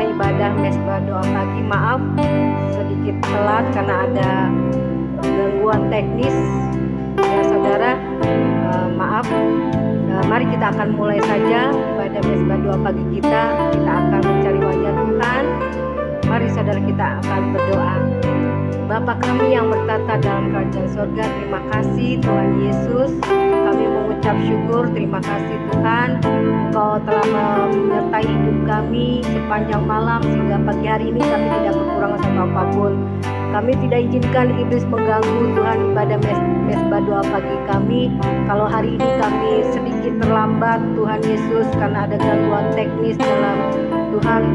memulai ibadah mesbah doa pagi. Maaf sedikit telat karena ada gangguan teknis ya saudara. Maaf. Mari kita akan mulai saja ibadah mesbah doa pagi kita. Kita akan mencari wajah Tuhan. Mari saudara kita akan berdoa. Bapa kami yang bertata dalam kerajaan sorga, terima kasih Tuhan Yesus. Kami mengucap syukur, terima kasih Tuhan. Engkau telah menyertai hidup kami sepanjang malam sehingga pagi hari ini kami tidak kekurangan satu apapun. Kami tidak izinkan iblis mengganggu Tuhan ibadah mesbah doa pagi kami. Kalau hari ini kami sedikit terlambat Tuhan Yesus karena ada gangguan teknis dalam Tuhan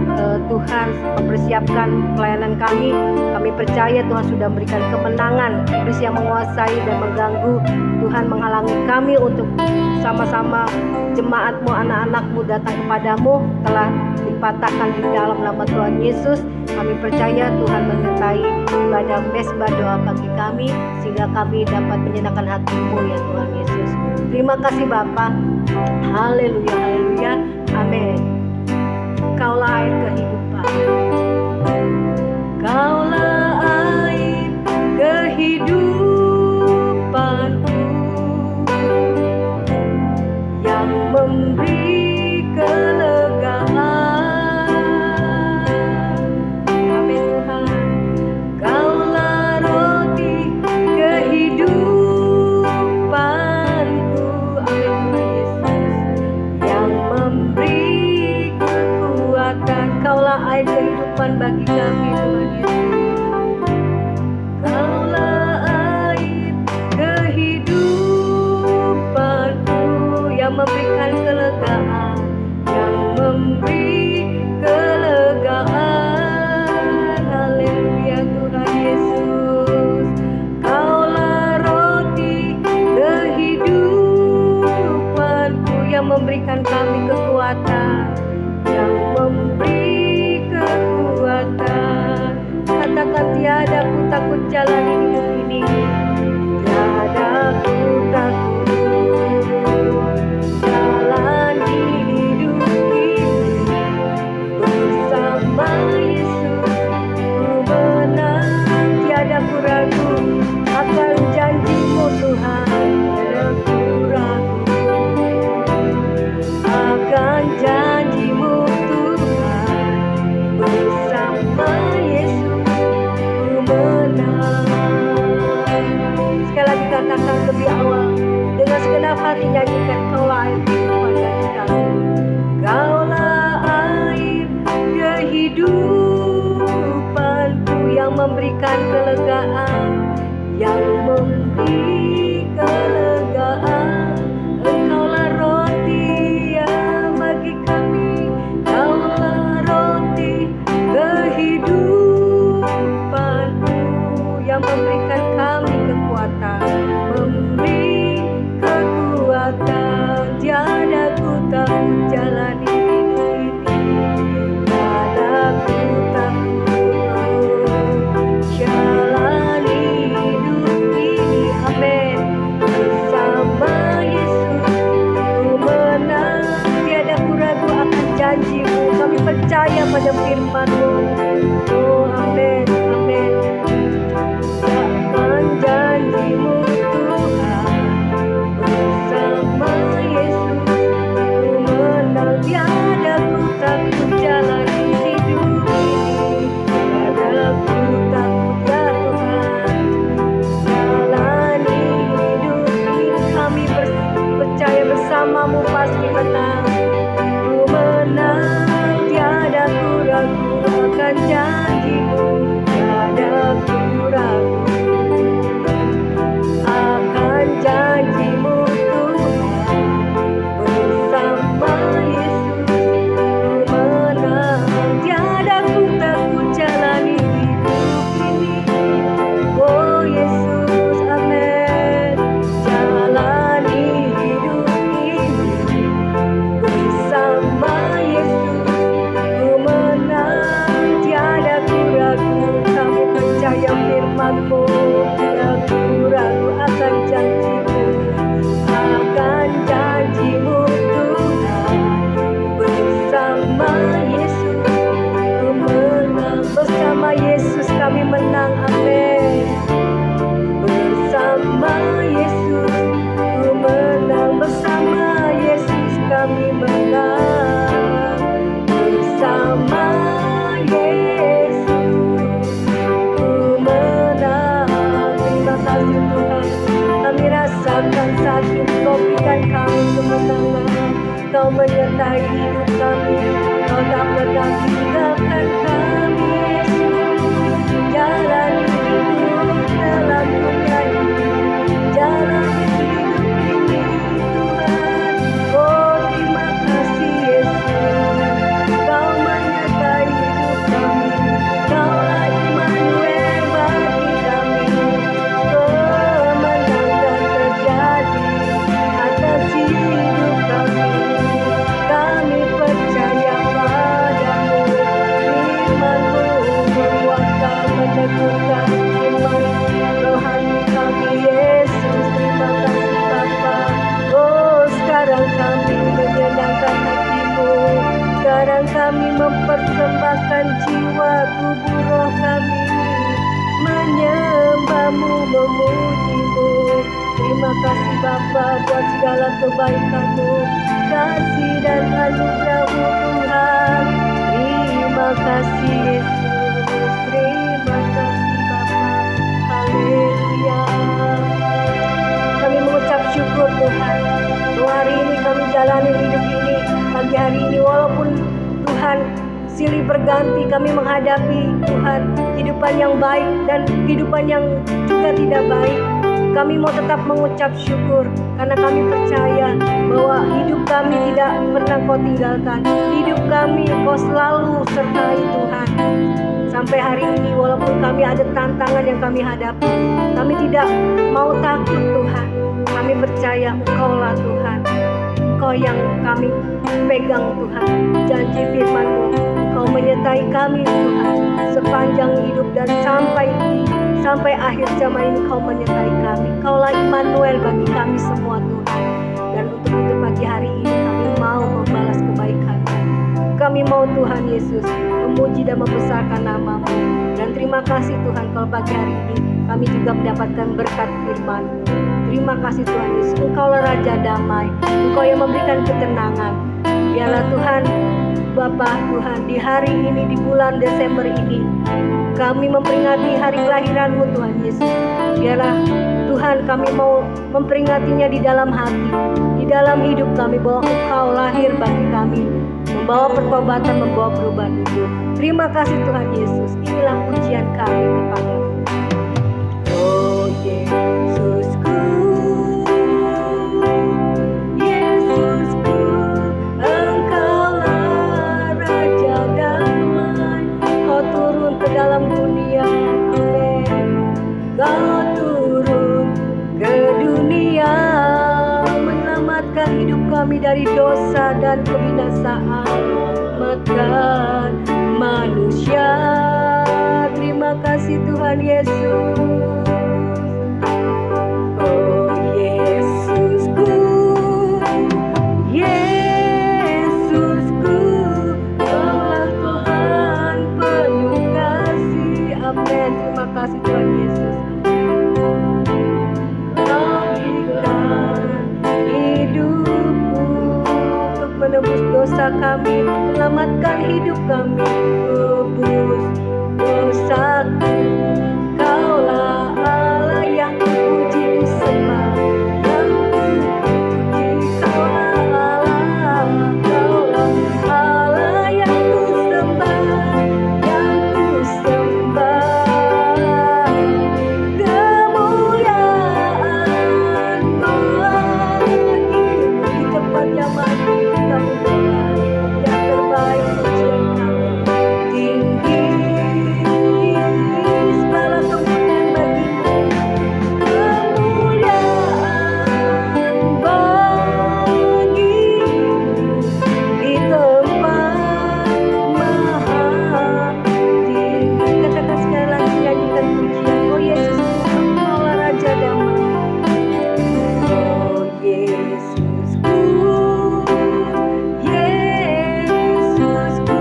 mempersiapkan pelayanan kami. Kami percaya Tuhan sudah memberikan kemenangan. Iblis yang menguasai dan mengganggu Tuhan menghalangi kami untuk sama-sama jemaat-Mu, anak-anak-Mu datang kepadamu telah dipatahkan di dalam nama Tuhan Yesus. Kami percaya Tuhan menyertai ibadah mesbah doa pagi kami sehingga kami dapat menyenangkan hati-Mu ya Tuhan Yesus. Terima kasih Bapa. Haleluya, haleluya, amin. Kaulah air kehidupan. Kaulah air kehidupanku yang memberi kelegaan. Amin Tuhan. Kaulah roti kehidupanku. Amin Tuhan Yesus. Yang memberi Kaulah air kehidupan bagi kami Tuhan Yesus. Kaulah air kehidupanku yang memberikan kelegaan, yang memberi kelegaan. Haleluya Tuhan Yesus. Kaulah roti kehidupanku yang memberikan kami kekuatan, yang memberi kekuatan. Katakan tiada ku takut jalani hidup ini. Tiada ku takut jalani hidup ini. Bersama Yesus ku menang. Tiada ku ragu akan janji-Mu Tuhan. Tiada ku ragu akan janji-Mu Tuhan. Bersama Yesus ku menang. Sekali lagi katakan lebih awal, dengan segenap hati nyanyikan, kaulah air kehidupan bagi kami. Kaulah air kehidupanku yang memberikan kelegaan, yang memberi kelegaan. Engkaulah roti yang bagi kami. Kaulah roti kehidupanku yang memberikan kami kekuatan, memberi kekuatan. Tiada ku takut jalani hidup ini. Tiada ku takut jalani hidup ini. Amin. Bersama Yesus ku menang. Tiada ku ragu akan janji-Mu. Kami percaya pada firman-Mu. Oh amin, amin. Akan janji-Mu Tuhan. Bersama Yesus ku menang. Tiada ku takut jalani hidup ini. Tiada ku takut ya Tuhan jalani hidup ini. Kami percaya bersama-Mu pasti menang. Ku menang, tiada ku ragu Engkau berikan kami kemenangan, Kau menyertai hidup kami, Kau tak pernah tinggalkan kami, Yesus. Jalani hidup dalam dunia ini, jalani hidup ini Tuhan. Oh terima kasih Yesus, Kau menyertai hidup kami, Kaulah Immanuel bagi kami. Kemenangan terjadi atas hidup kami. Kami percaya padamu, firman-Mu menguatkan, meneguhkan iman rohani kami, Yesus. Terima kasih Bapa. Oh sekarang kami menyenangkan hati-Mu, sekarang kami mempersembahkan jiwa, tubuh, roh kami, menyembah-Mu, memuji-Mu. Terima kasih Bapa buat segala kebaikan-Mu, kasih dan anugerah-Mu Tuhan. Terima kasih Yesus, terima kasih Bapa. Haleluya. Kami mengucap syukur Tuhan, bahwa hari ini kami jalani hidup ini, pagi hari ini, walaupun Tuhan silih berganti, kami menghadapi Tuhan kehidupan yang baik dan kehidupan yang juga tidak baik. Kami mau tetap mengucap syukur karena kami percaya bahwa hidup kami tidak pernah Kau tinggalkan. Hidup kami Kau selalu sertai Tuhan. Sampai hari ini walaupun kami ada tantangan yang kami hadapi, kami tidak mau takut Tuhan. Kami percaya Engkau-lah Tuhan, Engkau yang kami pegang Tuhan. Janji firman-Mu, Engkau menyertai kami Tuhan sepanjang hidup dan sampai akhir zaman ini Kau menyertai kami. Kaulah Immanuel bagi kami semua Tuhan. Dan untuk itu pagi hari ini kami mau membalas kebaikan-Mu. Kami mau Tuhan Yesus memuji dan membesarkan nama-Mu. Dan terima kasih Tuhan kalau pagi hari ini kami juga mendapatkan berkat firman-Mu. Terima kasih Tuhan Yesus, Engkaulah Raja Damai, Engkau yang memberikan ketenangan. Biarlah Tuhan, Bapa Tuhan, di hari ini, di bulan Desember ini, kami memperingati hari kelahiran-Mu Tuhan Yesus. Biarlah Tuhan kami mau memperingatinya di dalam hati, di dalam hidup kami, bahwa Engkau lahir bagi kami, membawa pertobatan, membawa perubahan hidup. Terima kasih Tuhan Yesus, inilah pujian kami kepada-Mu. Oh Yesusku, Yesusku, Engkaulah Raja Damai. Kau turun ke dalam dunia, amin. Kau turun ke dunia, menyelamatkan hidup kami dari dosa dan kebinasaan, menyelamatkan manusia. Terima kasih Tuhan Yesus. Oh Yesusku, Yesusku, Kaulah Tuhan penuh kasih. Amin. Terima kasih Tuhan Yesus. Kau berikan hidupmu untuk menebus dosa kami, menyelamatkan hidup kami, tebus dosaku. Kaulah Allah yang puji disembah, yang puji. Kaulah Allah, Kaulah Allah yang kusembah, yang kusembah. Kemuliaan bagimu, di tempat yang mati kami berdoa, yang terbaik pujian kami. Tinggi segala kemuliaan bagimu, kemuliaan bagimu di tempat maha tinggi. Katakan sekali lagi, nyanyikan pujian. Oh Yesus, Engkaulah Raja Damai. Oh Yesusku, Yesusku,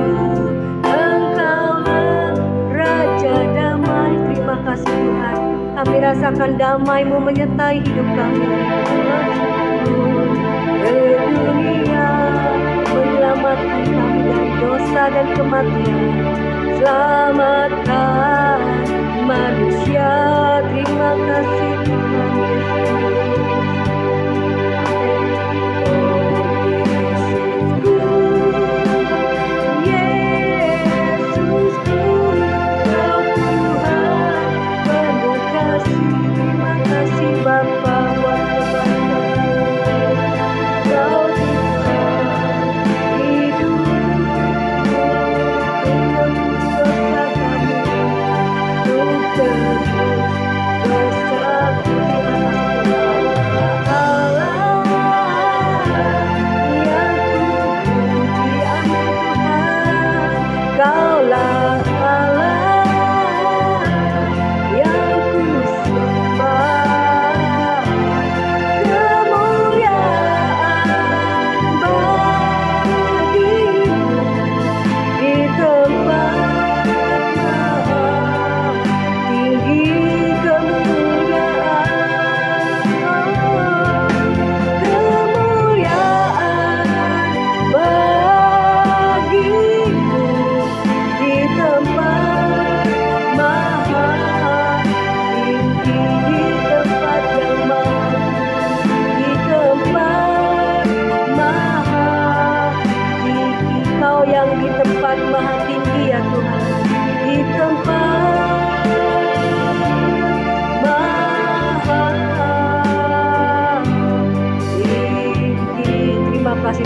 Engkaulah Raja Damai. Terima kasih Tuhan, kami rasakan damai-Mu menyertai hidup kami. Ke dunia, menyelamatkan kami dari dosa dan kematian, selamatkan manusia. Terima kasih Tuhan Yesus.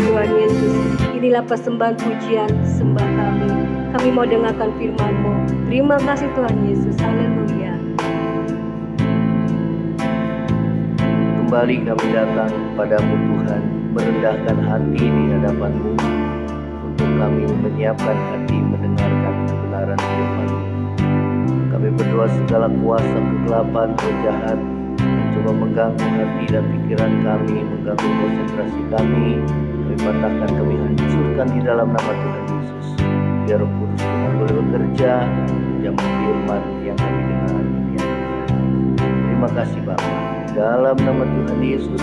Tuhan Yesus. Inilah persembahan pujian sembah kami. Kami mau dengarkan firman-Mu. Terima kasih Tuhan Yesus. Haleluya. Kembali kami datang padamu Tuhan, merendahkan hati di hadapan-Mu, untuk kami menyiapkan hati mendengarkan kebenaran firman-Mu. Kami berdoa segala kuasa kegelapan, roh jahat yang coba mengganggu hati dan pikiran kami, mengganggu konsentrasi kami patahkan, kami hancurkan di dalam nama Tuhan Yesus. Biar Roh Kudus Tuhan boleh bekerja, yang firman yang kami dengar. Terima kasih Bapa. Dalam nama Tuhan Yesus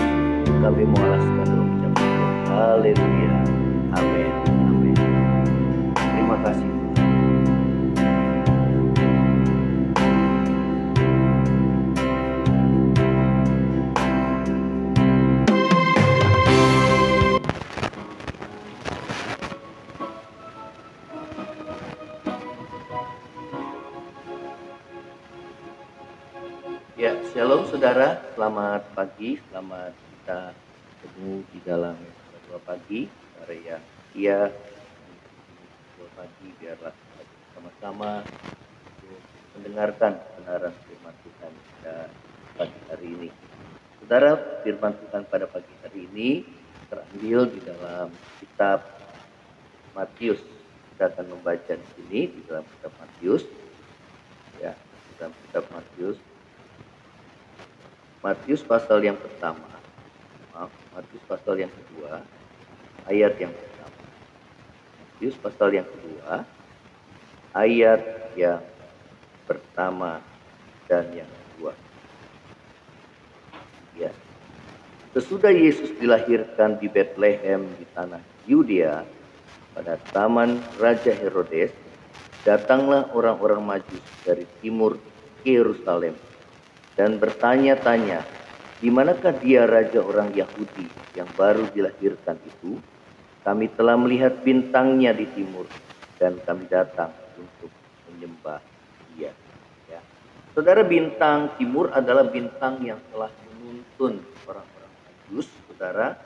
kami mengalaskan doa ucap syukur. Haleluya. Amin. Amin. Terima kasih Tuhan. Ya, shalom saudara, selamat pagi, selamat kita ketemu di dalam doa pagi, area Kia, doa pagi, biarlah sama-sama untuk mendengarkan kebenaran firman Tuhan pada pagi hari ini. Saudara, firman Tuhan pada pagi hari ini terambil di dalam kitab Matius. Kita akan membaca di sini di dalam kitab Matius, ya, dalam kitab Matius. Matius pasal yang pertama, Matius pasal yang kedua, ayat yang pertama. Matius pasal yang kedua, ayat yang pertama dan yang kedua. Ya. Sesudah Yesus dilahirkan di Betlehem di tanah Yudea pada zaman Raja Herodes, datanglah orang-orang Majus dari timur ke Yerusalem dan bertanya-tanya, di manakah dia raja orang Yahudi yang baru dilahirkan itu? Kami telah melihat bintangnya di timur dan kami datang untuk menyembah dia. Ya. Saudara, bintang timur adalah bintang yang telah menuntun orang-orang Majus, saudara,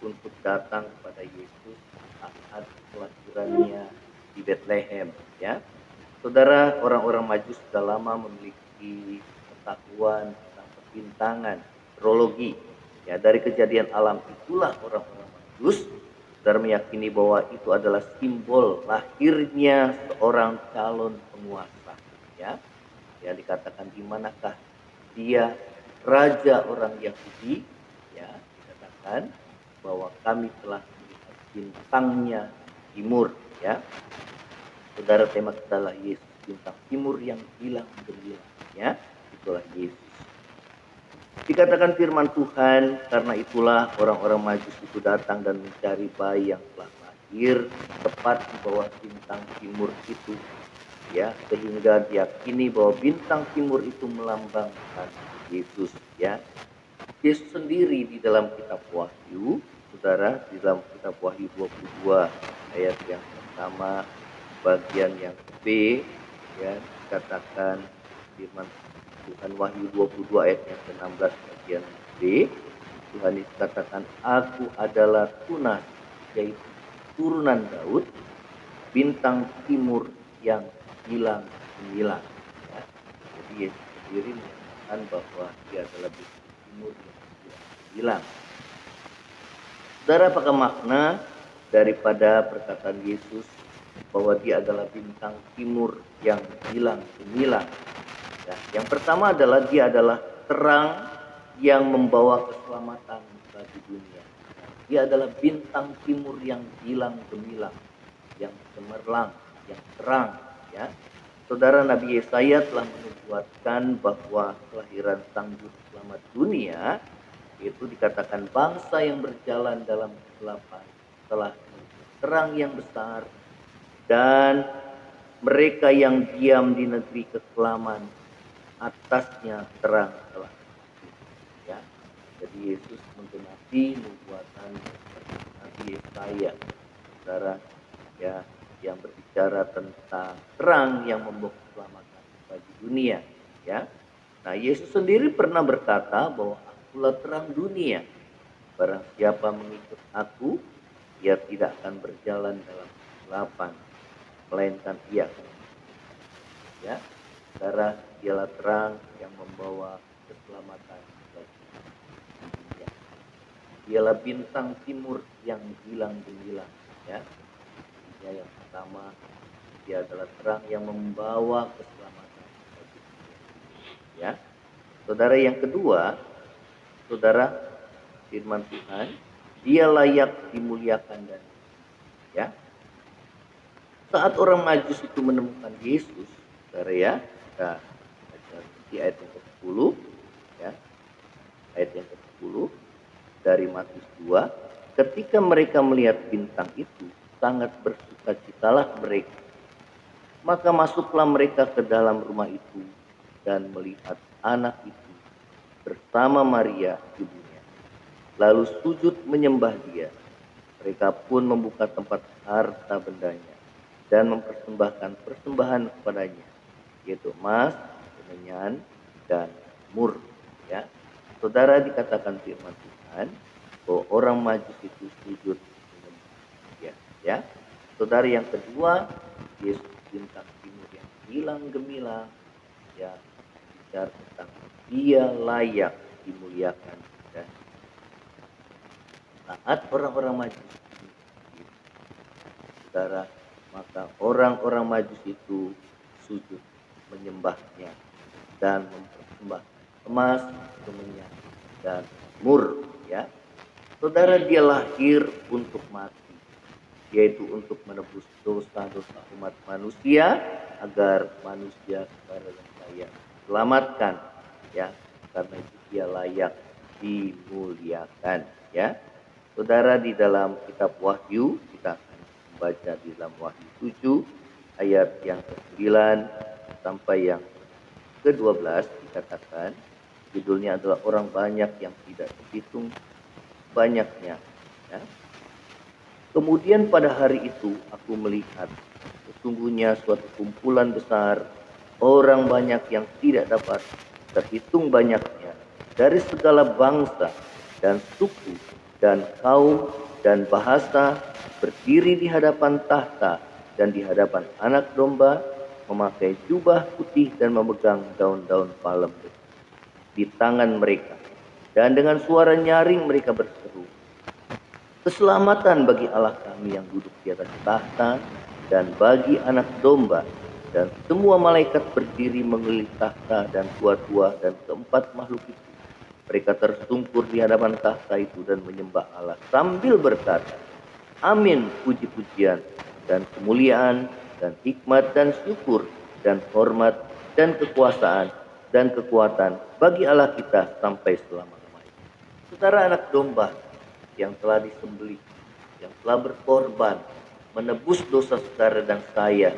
untuk datang kepada Yesus saat kelahirannya di Betlehem. Ya, saudara, orang-orang Majus sudah lama memiliki pengetahuan tentang perbintangan, astrologi. Ya, dari kejadian alam itulah orang-orang Majus saudara meyakini bahwa itu adalah simbol lahirnya seorang calon penguasa. Ya, yang dikatakan di manakah dia raja orang Yahudi? Ya, dikatakan bahwa kami telah melihat bintangnya timur. Ya, saudara, tema kita adalah Yesus, bintang timur yang hilang gemilang. Ya, itulah Yesus. Dikatakan firman Tuhan, karena itulah orang-orang Majus itu datang dan mencari bayi yang telah lahir tepat di bawah bintang timur itu. Ya, sehingga diyakini bahwa bintang timur itu melambangkan Yesus. Ya, Yesus sendiri di dalam kitab Wahyu, saudara, di dalam kitab Wahyu 22 ayat yang pertama bagian yang B, ya, dikatakan firman Tuhan, Wahyu 22 ayat yang ke-16 bagian B, Tuhan Yesus katakan, aku adalah Tunas, yaitu turunan Daud, bintang timur yang hilang gemilang. Ya, jadi Yesus sendiri menyatakan bahwa dia adalah bintang timur yang hilang. Saudara, apakah makna daripada perkataan Yesus bahwa dia adalah bintang timur yang hilang gemilang? Ya, yang pertama adalah dia adalah terang yang membawa keselamatan bagi dunia. Dia adalah bintang timur yang hilang gemilang, yang cemerlang, yang terang. Ya, saudara, Nabi Yesaya telah menubuatkan bahwa kelahiran Sang Juru Selamat dunia itu dikatakan bangsa yang berjalan dalam kegelapan telah terang yang besar, dan mereka yang diam di negeri kekelaman atasnya terang telah. Ya, jadi Yesus menggenapi nubuatan Nabi Yesaya, saudara, ya, yang berbicara tentang terang yang membawa keselamatan bagi dunia. Ya, nah, Yesus sendiri pernah berkata bahwa akulah terang dunia. Barang siapa mengikut aku, ia tidak akan berjalan dalam kegelapan, melainkan ia akan, ya, saudara, dialah terang yang membawa keselamatan bagi dunia. Dialah bintang timur yang gilang gemilang, ya. Dia yang pertama, dia adalah terang yang membawa keselamatan bagi dunia. Ya. Saudara, yang kedua, saudara, firman Tuhan, dia layak dimuliakan dan, ya. Saat orang Majus itu menemukan Yesus, saudara, ya, kita baca di ayat yang ke-10, ya. Ayat yang ke-10 dari Matius 2, ketika mereka melihat bintang itu, sangat bersukacitalah mereka. Maka masuklah mereka ke dalam rumah itu dan melihat anak itu bersama Maria ibunya, lalu sujud menyembah dia. Mereka pun membuka tempat harta bendanya dan mempersembahkan persembahan kepadanya, yaitu emas, kemenyan, dan mur. Ya, saudara, dikatakan firman Tuhan bahwa orang Majus itu sujud menyembah dia. Ya, saudara, yang kedua, Yesus bintang timur yang gilang gemilang, ya, bicara tentang dia layak dimuliakan. Dan saat orang-orang Majus, saudara, maka orang-orang Majus itu sujud menyembahnya dan mempersembahkan emas, kemenyan, dan mur. Ya, saudara, dia lahir untuk mati, yaitu untuk menebus dosa-dosa umat manusia, agar manusia, saudara dan saya, selamatkan. Ya, karena itu dia layak dimuliakan. Ya, saudara, di dalam kitab Wahyu, kita akan membaca di dalam Wahyu 7 ayat yang ke-9 sampai yang ke-12, dikatakan judulnya adalah orang banyak yang tidak terhitung banyaknya. Ya. Kemudian pada hari itu aku melihat sesungguhnya suatu kumpulan besar orang banyak yang tidak dapat terhitung banyaknya, dari segala bangsa dan suku dan kaum dan bahasa, berdiri di hadapan tahta dan di hadapan Anak Domba, memakai jubah putih dan memegang daun-daun palem di tangan mereka, dan dengan suara nyaring mereka berseru, keselamatan bagi Allah kami yang duduk di atas tahta dan bagi Anak Domba. Dan semua malaikat berdiri mengelilingi tahta dan tua-tua dan keempat makhluk itu. Mereka tersungkur di hadapan tahta itu dan menyembah Allah sambil berkata, amin, puji-pujian dan kemuliaan dan hikmat dan syukur dan hormat dan kekuasaan dan kekuatan bagi Allah kita sampai selama-lamanya. Saudara, Anak Domba yang telah disembelih, yang telah berkorban menebus dosa saudara dan saya,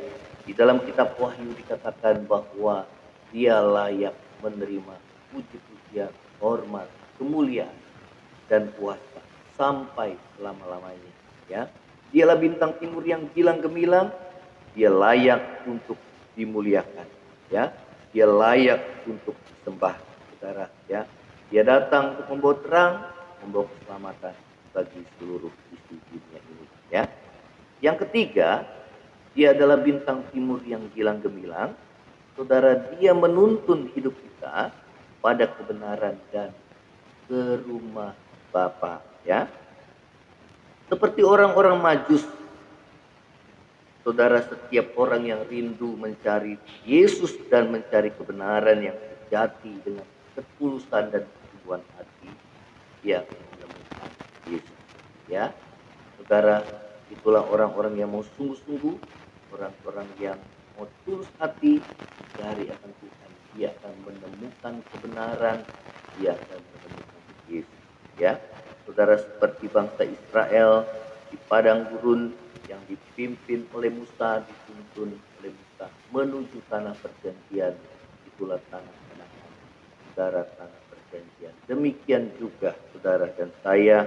di dalam kitab Wahyu dikatakan bahwa dia layak menerima puji-pujian, hormat, kemuliaan, dan kuasa sampai selama-lamanya. Ya, dialah bintang timur yang gilang gemilang, dia layak untuk dimuliakan. Ya, dia layak untuk disembah, saudara. Ya, dia datang untuk membawa terang, membawa keselamatan bagi seluruh isi dunia ini. Ya, yang ketiga, dia adalah bintang timur yang gilang gemilang. Saudara, dia menuntun hidup kita pada kebenaran dan ke rumah Bapa. Ya, seperti orang-orang Majus, saudara, setiap orang yang rindu mencari Yesus dan mencari kebenaran yang sejati dengan ketulusan dan kesungguhan hati, dia menemukan Yesus. Ya, saudara, itulah orang-orang yang mau sungguh-sungguh, orang-orang yang mau tulus hati dari akan Tuhan. Dia akan menemukan kebenaran, dia akan menemukan Yesus. Ya, saudara, seperti bangsa Israel di padang gurun yang dipimpin oleh Musa, dituntun oleh Musa menuju tanah perjanjian, itulah tanah Kanaan, saudara, tanah perjanjian. Demikian juga saudara dan saya,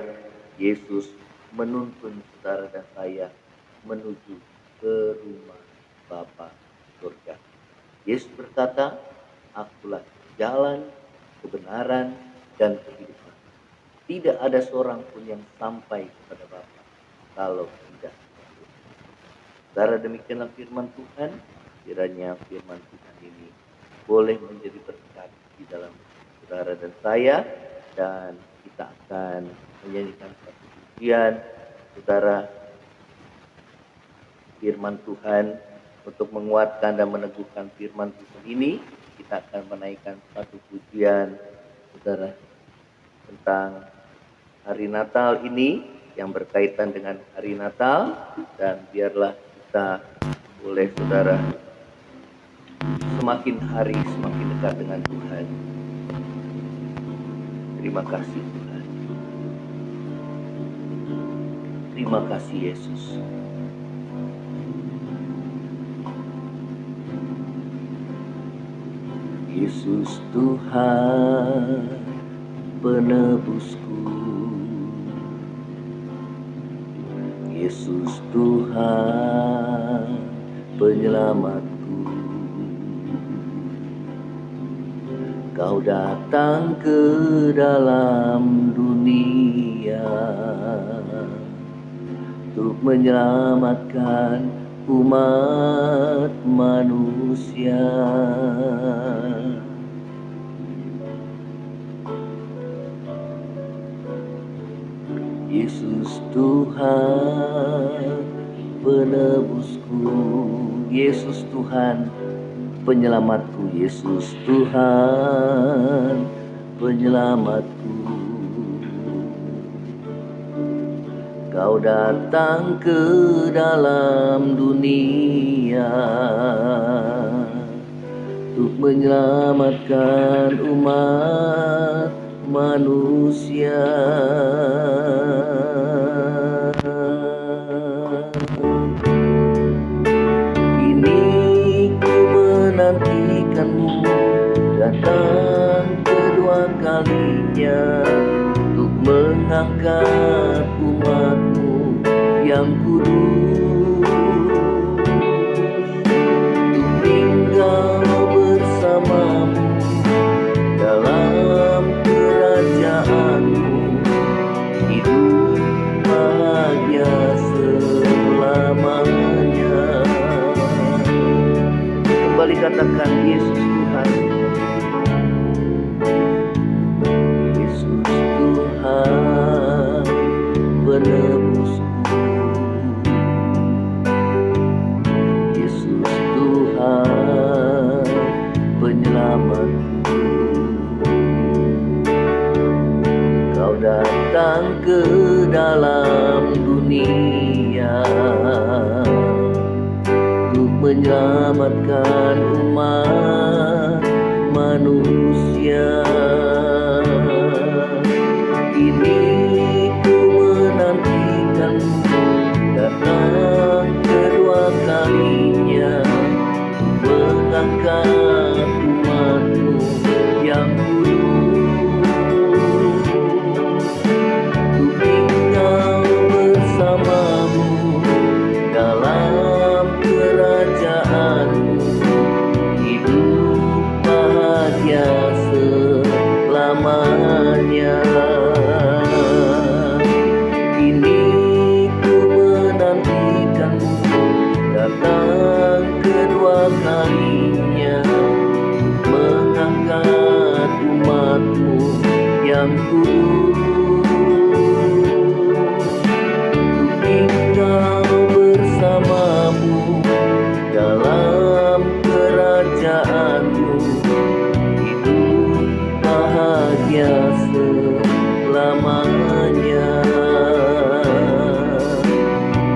Yesus menuntun saudara dan saya menuju ke rumah Bapa surga. Yesus berkata, akulah jalan, kebenaran, dan kehidupan. Tidak ada seorang pun yang sampai kepada Bapa kalau tidak. Saudara, demikianlah firman Tuhan. Kiranya firman Tuhan ini boleh menjadi berkat di dalam saudara dan saya, dan kita akan menyanyikan satu pujian, saudara, firman Tuhan. Untuk menguatkan dan meneguhkan firman Tuhan ini, kita akan menaikkan satu pujian, saudara, tentang hari Natal ini, yang berkaitan dengan hari Natal. Dan biarlah kita boleh, saudara, semakin hari semakin dekat dengan Tuhan. Terima kasih Tuhan. Terima kasih Yesus. Yesus Tuhan penebusku, Yesus Tuhan penyelamatku. Kau datang ke dalam dunia untuk menyelamatkan umat manusia. Yesus Tuhan penebusku, Yesus Tuhan penyelamatku, Yesus Tuhan penyelamatku. Kau datang ke dalam dunia untuk menyelamatkan umat manusia. Kini ku menantikanmu datang kedua kalinya untuk mengangkat umatmu yang kudus, untuk tinggal bersamamu dalam kerajaanmu, hidup bahagia selamanya. Kembali katakan, Yesus Tuhan, Yesus Tuhan penebusku, Yesus Tuhan penyelamatku. Kau datang ke dalam dunia untuk menyelamatkan umat manusia. Kini ku menantikanmu datang kedua kalinya untuk mengangkat umatmu yang kudus, untuk tinggal bersamamu dalam kerajaanmu, hidup bahagia selamanya. Kini ku menantikanmu datang kedua kalinya mengangkat umatmu yang kudus, untuk tinggal bersamamu dalam kerajaanmu, hidup bahagia selamanya,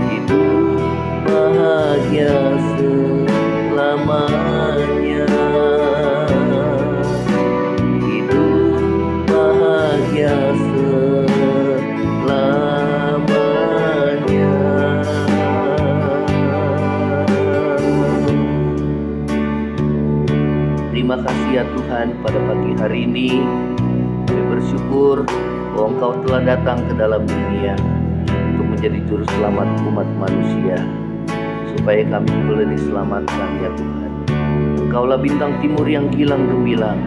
hidup bahagia selamanya, hidup bahagia selamanya. Terima kasih ya Tuhan, pada pagi hari ini kami bersyukur bahwa Engkau telah datang ke dalam dunia untuk menjadi juru selamat umat manusia, supaya kami boleh diselamatkan ya Tuhan. Engkaulah bintang timur yang gilang gemilang,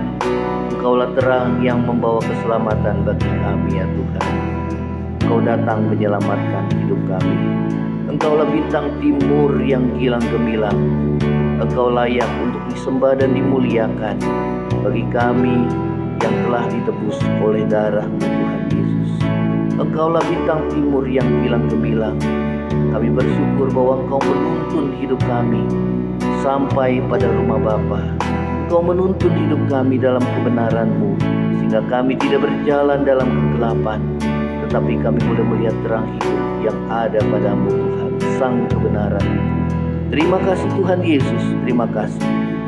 Engkaulah terang yang membawa keselamatan bagi kami ya Tuhan. Engkau datang menyelamatkan hidup kami. Engkaulah bintang timur yang gilang gemilang. Engkau layak untuk disembah dan dimuliakan bagi kami yang telah ditebus oleh darah Tuhan Yesus. Engkaulah bintang timur yang gilang gemilang. Kami bersyukur bahwa Engkau menuntun hidup kami sampai pada rumah Bapa. Engkau menuntun hidup kami dalam kebenaran-Mu, sehingga kami tidak berjalan dalam kegelapan, tetapi kami boleh melihat terang hidup yang ada pada-Mu, Tuhan, Sang kebenaran itu. Terima kasih Tuhan Yesus, terima kasih.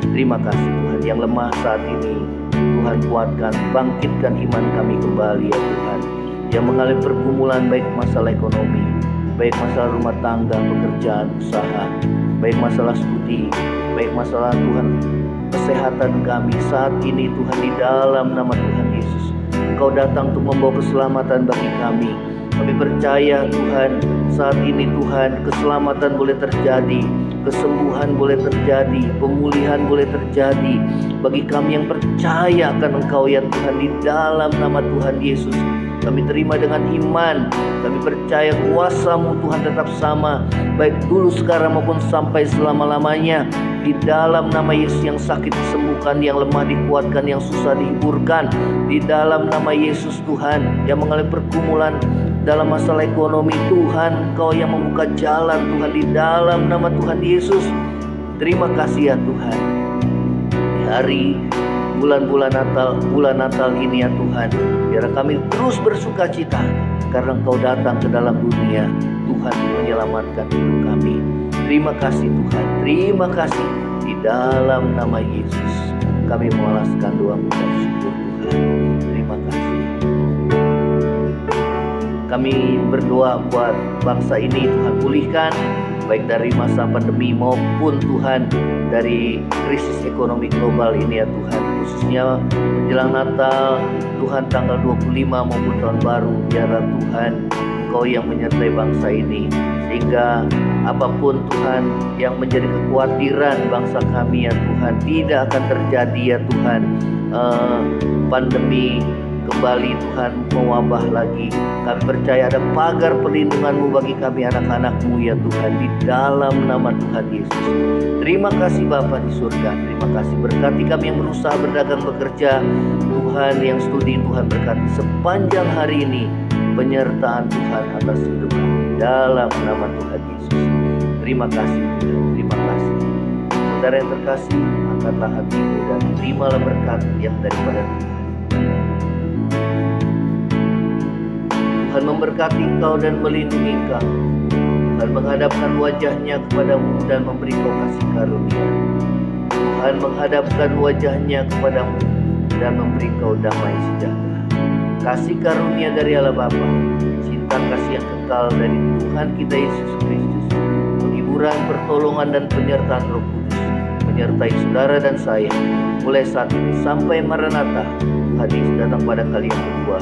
Terima kasih Tuhan, yang lemah saat ini Tuhan kuatkan, bangkitkan iman kami kembali ya Tuhan. Yang mengalami pergumulan baik masalah ekonomi, baik masalah rumah tangga, pekerjaan, usaha, baik masalah studi, baik masalah Tuhan kesehatan kami saat ini Tuhan, di dalam nama Tuhan Yesus Engkau datang untuk membawa keselamatan bagi kami. Kami percaya Tuhan, saat ini Tuhan, keselamatan boleh terjadi, kesembuhan boleh terjadi, pemulihan boleh terjadi bagi kami yang percaya akan Engkau ya Tuhan, di dalam nama Tuhan Yesus. Kami terima dengan iman. Kami percaya kuasa-Mu Tuhan tetap sama, baik dulu, sekarang maupun sampai selama-lamanya. Di dalam nama Yesus, yang sakit disembuhkan, yang lemah dikuatkan, yang susah dihiburkan. Di dalam nama Yesus Tuhan, yang mengalami pergumulan dalam masalah ekonomi Tuhan, Engkau yang membuka jalan Tuhan, di dalam nama Tuhan Yesus. Terima kasih ya Tuhan. Di hari bulan Natal ini ya Tuhan, biar kami terus bersuka cita karena Engkau datang ke dalam dunia Tuhan menyelamatkan hidup kami. Terima kasih Tuhan, terima kasih. Di dalam nama Yesus kami mengalaskan doa mengucap syukur Tuhan. Terima kasih. Kami berdoa buat bangsa ini Tuhan, pulihkan baik dari masa pandemi maupun Tuhan dari krisis ekonomi global ini ya Tuhan, khususnya menjelang Natal Tuhan, tanggal 25 maupun tahun baru. Biarlah Tuhan Engkau yang menyertai bangsa ini, sehingga apapun Tuhan yang menjadi kekhawatiran bangsa kami ya Tuhan, tidak akan terjadi ya Tuhan. Pandemi kembali Tuhan mewabah lagi. Kami percaya ada pagar perlindungan-Mu bagi kami anak-anak-Mu ya Tuhan, di dalam nama Tuhan Yesus. Terima kasih Bapa di surga. Terima kasih, berkati kami yang berusaha, berdagang, bekerja Tuhan, yang studi Tuhan, berkati sepanjang hari ini penyertaan Tuhan atas hidup kami, dalam nama Tuhan Yesus. Terima kasih Tuhan, terima kasih. Saudara yang terkasih, angkatlah hatimu dan terimalah berkat yang daripada Tuhan. Tuhan memberkati engkau dan melindungi engkau. Tuhan menghadapkan wajahnya kepadamu dan memberi kau kasih karunia. Tuhan menghadapkan wajahnya kepadamu dan memberi kau damai sejahtera. Kasih karunia dari Allah Bapa, cinta kasih yang kekal dari Tuhan kita Yesus Kristus, penghiburan, pertolongan dan penyertaan Roh Kudus menyertai saudara dan saya mulai saat ini sampai Maranatha, Tuhan Yesus datang pada kali yang kedua,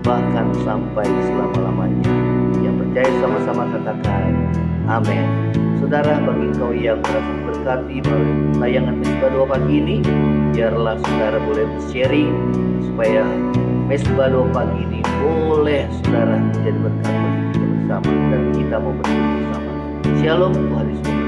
bahkan sampai selama-lamanya. Yang percaya sama-sama katakan amin. Saudara, bagi engkau yang merasa berkati melalui tayangan Mesbah Doa pagi ini, biarlah saudara boleh sharing supaya Mesbah Doa pagi ini boleh saudara menjadi berkat bagi kita bersama, dan kita mau berdoa bersama. Shalom, Tuhan Yesus.